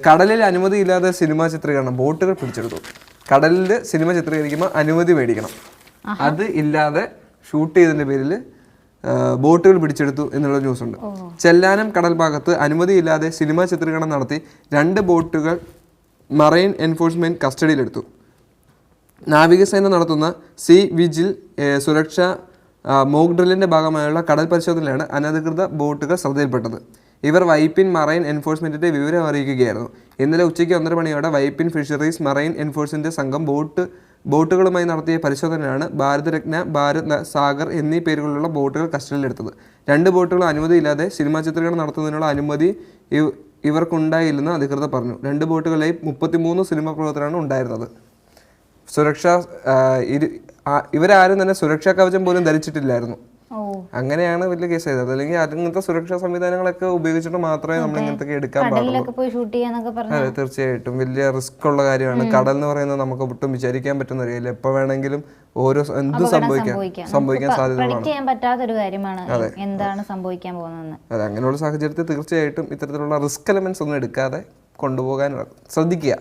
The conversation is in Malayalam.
കടലിൽ അനുമതിയില്ലാതെ സിനിമാ ചിത്രീകരണം ബോട്ടുകൾ പിടിച്ചെടുത്തു. കടലിൽ സിനിമ ചിത്രീകരിക്കുമ്പോൾ അനുമതി മേടിക്കണം. അത് ഇല്ലാതെ ഷൂട്ട് ചെയ്തതിൻ്റെ പേരിൽ ബോട്ടുകൾ പിടിച്ചെടുത്തു എന്നുള്ള ന്യൂസുണ്ട്. ചെല്ലാനം കടൽ ഭാഗത്ത് അനുമതിയില്ലാതെ സിനിമാ ചിത്രീകരണം നടത്തി 2 ബോട്ടുകൾ മറൈൻ എൻഫോഴ്സ്മെന്റ് കസ്റ്റഡിയിലെടുത്തു. നാവികസേന നടത്തുന്ന സീ വിജിൽ സുരക്ഷ മോക്ക് ഡ്രില്ലിന്റെ ഭാഗമായുള്ള കടൽ പരിശോധനയിലാണ് അനധികൃത ബോട്ടുകൾ ശ്രദ്ധയിൽപ്പെട്ടത്. ഇവർ വൈപ്പിൻ മറൈൻ എൻഫോഴ്സ്മെന്റിന്റെ വിവരം അറിയിക്കുകയായിരുന്നു. ഇന്നലെ ഉച്ചയ്ക്ക് 1:30 മണിയോടെ വൈപ്പിൻ ഫിഷറീസ് മറൈൻ എൻഫോഴ്സ്മെന്റ് സംഘം ബോട്ടുകളുമായി നടത്തിയ പരിശോധനയാണ് ഭാരതരത്ന, ഭാരത് സാഗർ എന്നീ പേരുകളിലുള്ള ബോട്ടുകൾ കസ്റ്റഡിയിലെടുത്തത്. 2 ബോട്ടുകൾ അനുമതിയില്ലാതെ സിനിമാ ചിത്രീകരണം നടത്തുന്നതിനുള്ള അനുമതി ഇവർക്കുണ്ടായില്ലെന്ന് അധികൃതർ പറഞ്ഞു. 2 ബോട്ടുകളിലായി 33 സിനിമാ പ്രവർത്തകരാണ് ഉണ്ടായിരുന്നത്. ഇവരാരും തന്നെ സുരക്ഷാ കവചം പോലും ധരിച്ചിട്ടില്ലായിരുന്നു. അങ്ങനെയാണ് വലിയ കേസ് ചെയ്തത്. അല്ലെങ്കിൽ അങ്ങനത്തെ സുരക്ഷാ സംവിധാനങ്ങളൊക്കെ ഉപയോഗിച്ചിട്ട് മാത്രമേ നമ്മൾ ഇങ്ങനത്തെ എടുക്കാൻ പാടുള്ളൂ. അതെ, തീർച്ചയായിട്ടും വലിയ റിസ്ക് ഉള്ള കാര്യമാണ്. കടൽ എന്ന് പറയുന്നത് നമുക്ക് ഒട്ടും വിചാരിക്കാൻ പറ്റുന്ന അറിയില്ല. എപ്പോ വേണമെങ്കിലും എന്തും സംഭവിക്കാൻ സാധ്യതയുള്ളതാണ്. അതെ, അങ്ങനെയുള്ള സാഹചര്യത്തിൽ തീർച്ചയായിട്ടും ഇത്തരത്തിലുള്ള റിസ്ക് എലമെന്റ്സ് ഒന്നും എടുക്കാതെ കൊണ്ടുപോകാൻ ശ്രദ്ധിക്കുക.